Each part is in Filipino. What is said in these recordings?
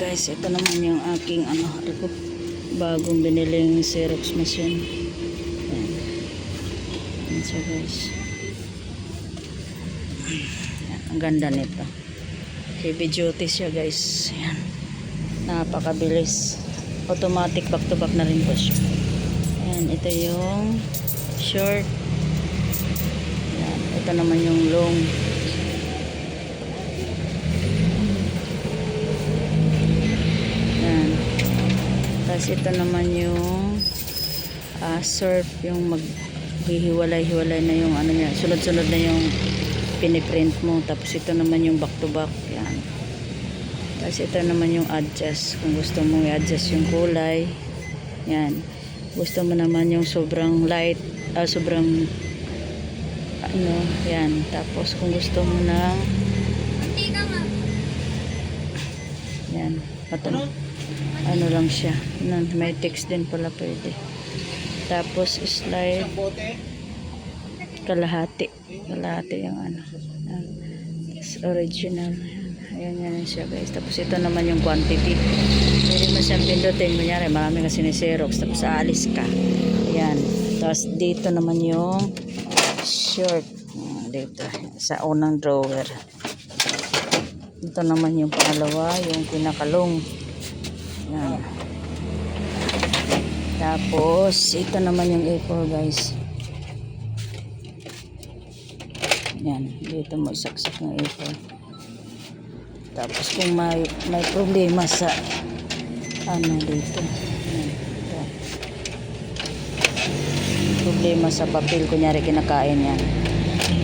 guys, ito naman yung aking bagong biniling Xerox machine. Ayan. Ayan siya guys. Ayan, ang ganda nito. Heavy duty siya guys. Ayan. Napakabilis. Automatic back to back na rin po siya. Ayan, ito yung short. Ayan, ito naman yung long. Tapos ito naman yung surf, yung maghihiwalay-hiwalay na yung ano niya, sunod-sunod na yung piniprint mo. Tapos ito naman yung back to back, yan. Tapos ito naman yung adjust, kung gusto mo i-adjust yung kulay, yan. Gusto mo naman yung sobrang light, sobrang ano, yan. Tapos kung gusto mo na yan, ano lang siya, may text din pala pwede. Tapos slide kalahati yung ano, original. Ayan yan siya guys. Tapos ito naman yung quantity, pwede mo siyang pindutin, kunyari marami kasi ni Xerox, tapos aalis ka, ayan. Tapos dito naman yung short, dito sa unang drawer. Ito naman yung pangalawa, yung pinakalong. Yan. Tapos ito naman yung A4 guys. Yan, dito mo isaksak ng A4. Tapos kung may problema sa ano dito, yan, ito. Problema sa papel, kunyari kinakain yan.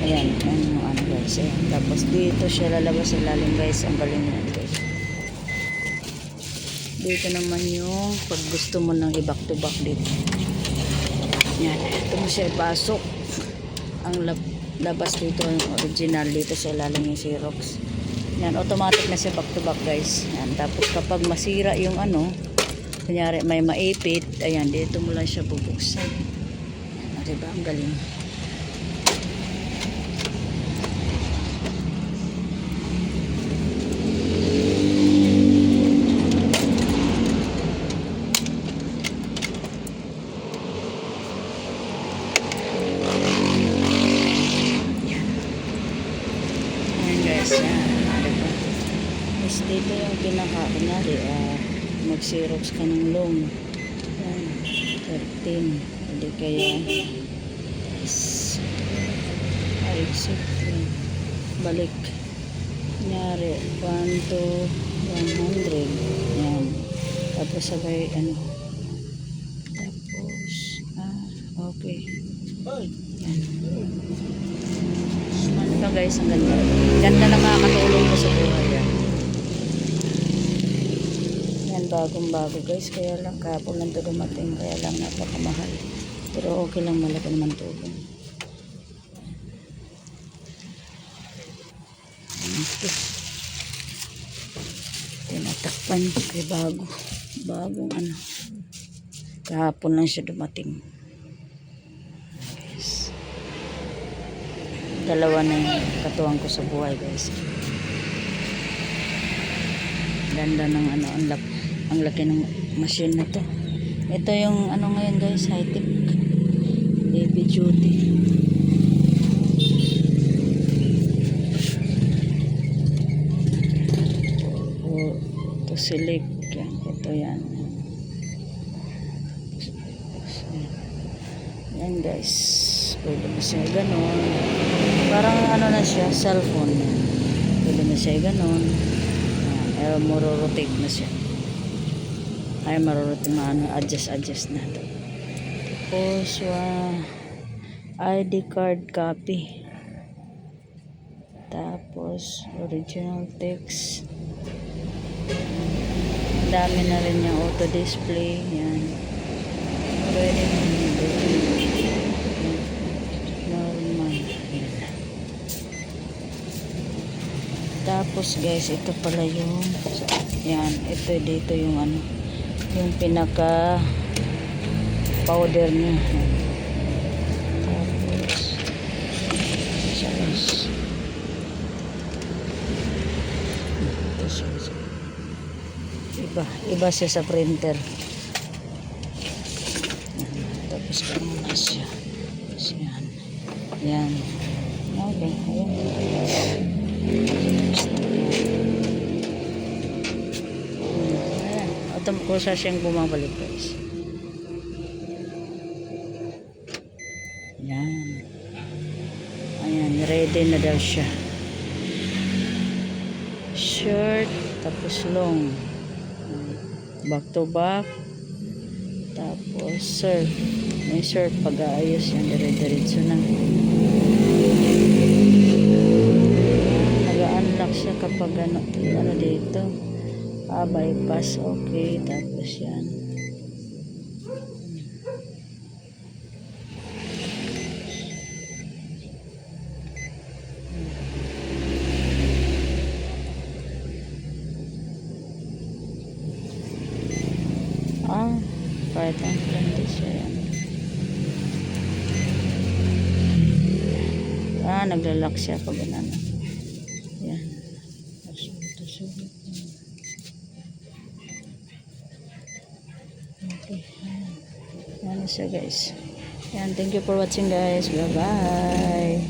Ayan, yan yung ano guys. Ayan. Tapos dito siya lalabas sa ilalim guys. Ang galing yan guys. Dito naman yung pag gusto mo nang i-back to back dito. Yan. Ito mo siya ipasok. Ang labas dito yung original dito sa ilalim yung Xerox. Yan. Automatic na siya back to back guys. Yan. Tapos kapag masira yung ano, kunyari may maipit, ayan, dito mo lang siya bubuksan. Diba? Ang galing. Tapos dito yung pinaka, kunyari, mag-Xerox ka ng long. Yan, 13. Hindi kaya, balik. Kunyari, 1 to 100. Yan. Tapos sabay, ano. Tapos, okay. Yan. Ito guys, ang ganda. Ganda na makakatulong mo sa buhay yan. Yan, bagong-bago guys. Kaya lang kapon lang ito dumating. Kaya lang napakamahal. Pero okay lang, malaki naman tulong. Ito. Tinatakpan. Kaya bagong ano. Kahapon lang siya dumating. Dalawa na yung katuwang ko sa buhay guys. Ganda ng ano, ang laki ng machine na to. Ito yung ano ngayon guys, high tech, heavy duty. Ito select yan, ito yan. Yan guys, pwede mo siya ganon. Parang ano na siya, cellphone. Pwede mo siya ganon. Marorotate na siya. Ay, marorotate na, adjust na ito. Tapos, ID card copy. Tapos, original text. Dami na rin yung auto display. Yan. Pwede mo normal. Yan. Tapos guys, ito pala yung yan, ito dito yung ano, yung pinaka powder niya. Tapos siya guys. Ito siya. Iba siya sa printer. Tapos ganun na siya. Tapos yan. Yan. Okay. Ayan. Ayan. Kusa siyang bumabalik guys. Yan. Ayan. Ready na daw siya. Short. Tapos long. Back to back. Tapos surf. May surf pag-aayos yan. Dire-diretso na. Nag-unlock siya kapag ano dito. Bypass. Okay. Tapos yan. Kahit ang friendly siya yan. Naglalak siya pag ganun. Yan. Okay. Yan siya guys. Yan. Thank you for watching guys. Bye bye.